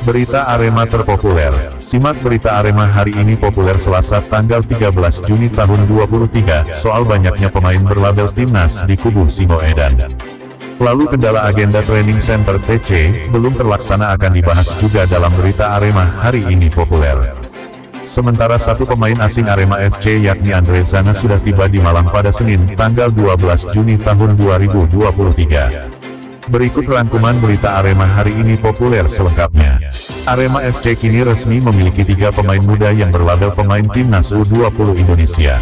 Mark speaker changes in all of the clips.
Speaker 1: Berita Arema terpopuler. Simak berita Arema hari ini populer Selasa tanggal 13 Juni tahun 2023, soal banyaknya pemain berlabel timnas di kubu Simo Edan. Lalu kendala agenda training center TC, belum terlaksana akan dibahas juga dalam berita Arema hari ini populer. Sementara satu pemain asing Arema FC yakni Andre Zana sudah tiba di Malang pada Senin, tanggal 12 Juni tahun 2023. Berikut rangkuman berita Arema hari ini populer selengkapnya. Arema FC kini resmi memiliki 3 pemain muda yang berlabel pemain timnas U20 Indonesia.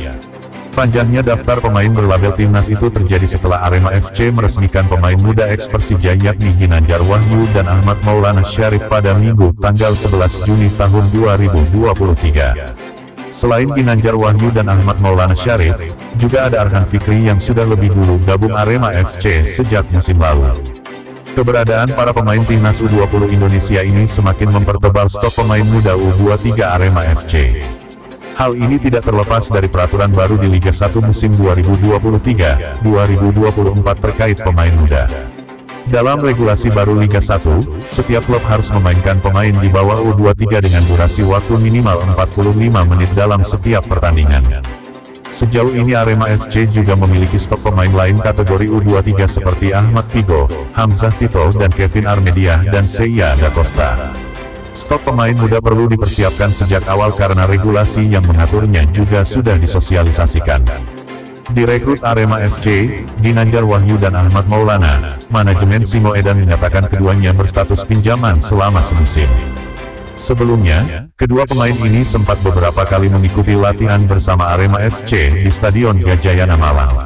Speaker 1: Panjangnya daftar pemain berlabel timnas itu terjadi setelah Arema FC meresmikan pemain muda eks Persija yakni Ginanjar Wahyu dan Ahmad Maulana Syarif pada Minggu tanggal 11 Juni tahun 2023. Selain Ginanjar Wahyu dan Ahmad Maulana Syarif, juga ada Arhan Fikri yang sudah lebih dulu gabung Arema FC sejak musim lalu. Keberadaan para pemain timnas U20 Indonesia ini semakin mempertebal stok pemain muda U23 Arema FC. Hal ini tidak terlepas dari peraturan baru di Liga 1 musim 2023-2024 terkait pemain muda. Dalam regulasi baru Liga 1, setiap klub harus memainkan pemain di bawah U23 dengan durasi waktu minimal 45 menit dalam setiap pertandingan. Sejauh ini Arema FC juga memiliki stok pemain lain kategori U23 seperti Ahmad Figo, Hamzah Tito dan Kevin Armedia dan Seiya Da Costa. Stok pemain muda perlu dipersiapkan sejak awal karena regulasi yang mengaturnya juga sudah disosialisasikan. Direkrut Arema FC, Ginanjar Wahyu dan Ahmad Maulana, manajemen Simo Edan menyatakan keduanya berstatus pinjaman selama semusim. Sebelumnya, kedua pemain ini sempat beberapa kali mengikuti latihan bersama Arema FC di Stadion Gajayana Malang.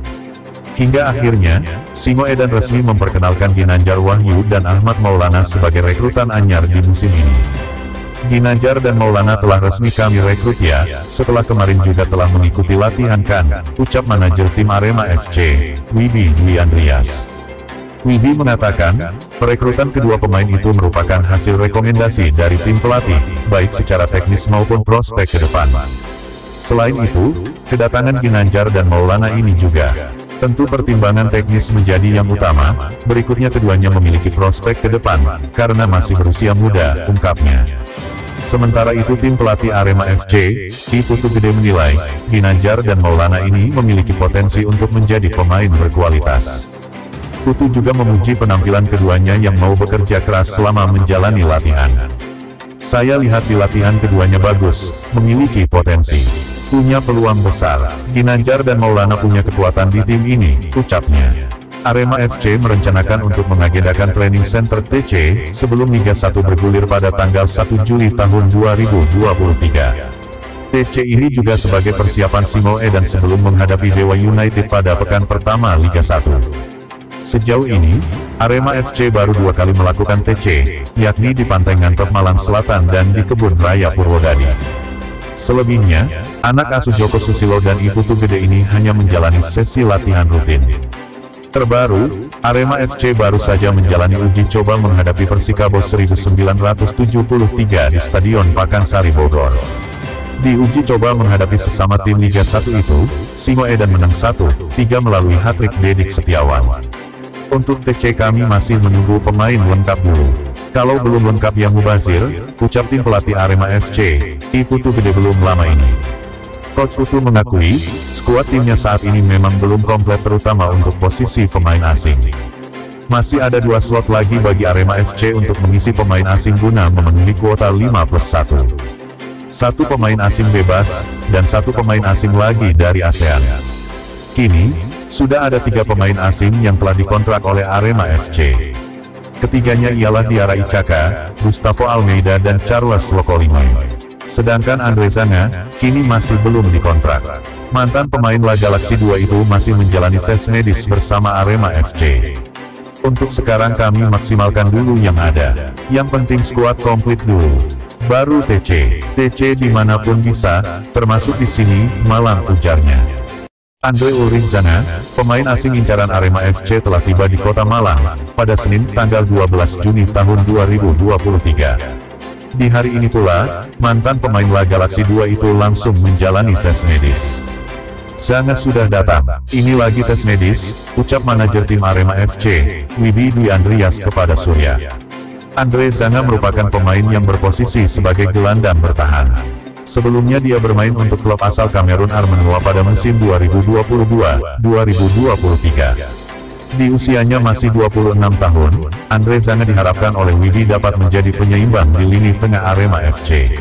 Speaker 1: Hingga akhirnya, Simo Edan resmi memperkenalkan Ginanjar Wahyu dan Ahmad Maulana sebagai rekrutan anyar di musim ini. Ginanjar dan Maulana telah resmi kami rekrut ya, setelah kemarin juga telah mengikuti latihan kan, ucap manajer tim Arema FC, Wibi Dwi Andrias. Wibi mengatakan, perekrutan kedua pemain itu merupakan hasil rekomendasi dari tim pelatih, baik secara teknis maupun prospek ke depan. Selain itu, kedatangan Ginanjar dan Maulana ini juga, tentu pertimbangan teknis menjadi yang utama, berikutnya keduanya memiliki prospek ke depan, karena masih berusia muda, ungkapnya. Sementara itu tim pelatih Arema FC, Ki Putu Gede menilai, Ginanjar dan Maulana ini memiliki potensi untuk menjadi pemain berkualitas. Putu juga memuji penampilan keduanya yang mau bekerja keras selama menjalani latihan. Saya lihat di latihan keduanya bagus, memiliki potensi, punya peluang besar. Ginanjar dan Maulana punya kekuatan di tim ini, ucapnya. Arema FC merencanakan untuk mengagendakan training center TC, sebelum Liga 1 bergulir pada tanggal 1 Juli tahun 2023. TC ini juga sebagai persiapan Simo Edan sebelum menghadapi Dewa United pada pekan pertama Liga 1. Sejauh ini, Arema FC baru 2 kali melakukan TC, yakni di Pantai Ngantep Malang Selatan dan di Kebun Raya Purwodadi. Selebihnya, anak asuh Joko Susilo dan Ki Putu Gede ini hanya menjalani sesi latihan rutin. Terbaru, Arema FC baru saja menjalani uji coba menghadapi Persikabo 1973 di Stadion Pakansari Bogor. Di uji coba menghadapi sesama tim Liga 1 itu, Simo Edan menang 1-3 melalui hat-trick Dedik Setiawan. Untuk TC kami masih menunggu pemain lengkap dulu. Kalau belum lengkap yang mubazir, ucap tim pelatih Arema FC, Ki Putu Gede belum lama ini. Coach Putu mengakui, skuad timnya saat ini memang belum komplit terutama untuk posisi pemain asing. Masih ada 2 slot lagi bagi Arema FC untuk mengisi pemain asing guna memenuhi kuota 5+1. 1 pemain asing bebas, dan 1 pemain asing lagi dari ASEAN. Kini, sudah ada 3 pemain asing yang telah dikontrak oleh Arema FC. Ketiganya ialah Diarra Icaka, Gustavo Almeida dan Charles Lokolimoy. Sedangkan Andre Zana, kini masih belum dikontrak. Mantan pemain La Galaxy 2 itu masih menjalani tes medis bersama Arema FC. Untuk sekarang kami maksimalkan dulu yang ada. Yang penting skuad komplit dulu. Baru TC dimanapun bisa, termasuk di sini, Malang, ujarnya. Andre Ulrich Zana, pemain asing incaran Arema FC telah tiba di kota Malang, pada Senin tanggal 12 Juni tahun 2023. Di hari ini pula, mantan pemain La Galaxy 2 itu langsung menjalani tes medis. Zana sudah datang, ini lagi tes medis, ucap manajer tim Arema FC, Wibi Dwi Andrias kepada Surya. Andre Zanga merupakan pemain yang berposisi sebagai gelandang bertahan. Sebelumnya dia bermain untuk klub asal Kamerun Armenua pada musim 2022-2023. Di usianya masih 26 tahun, Andre Zanga diharapkan oleh Widi dapat menjadi penyeimbang di lini tengah Arema FC.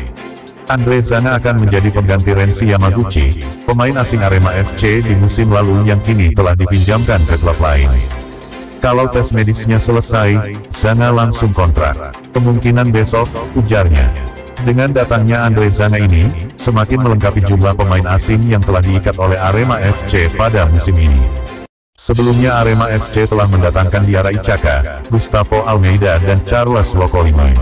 Speaker 1: Andre Zanga akan menjadi pengganti Renzi Yamaguchi, pemain asing Arema FC di musim lalu yang kini telah dipinjamkan ke klub lain. Kalau tes medisnya selesai, Zanga langsung kontrak. Kemungkinan besok, ujarnya. Dengan datangnya Andre Zanga ini, semakin melengkapi jumlah pemain asing yang telah diikat oleh Arema FC pada musim ini. Sebelumnya Arema FC telah mendatangkan Diarra Ichaka, Gustavo Almeida dan Charles Lokolimoy.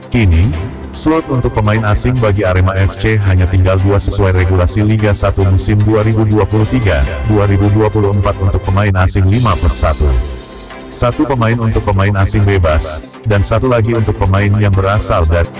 Speaker 1: Kini, slot untuk pemain asing bagi Arema FC hanya tinggal 2 sesuai regulasi Liga 1 musim 2023-2024 untuk pemain asing 5+1. 1 pemain untuk pemain asing bebas, dan 1 lagi untuk pemain yang berasal dari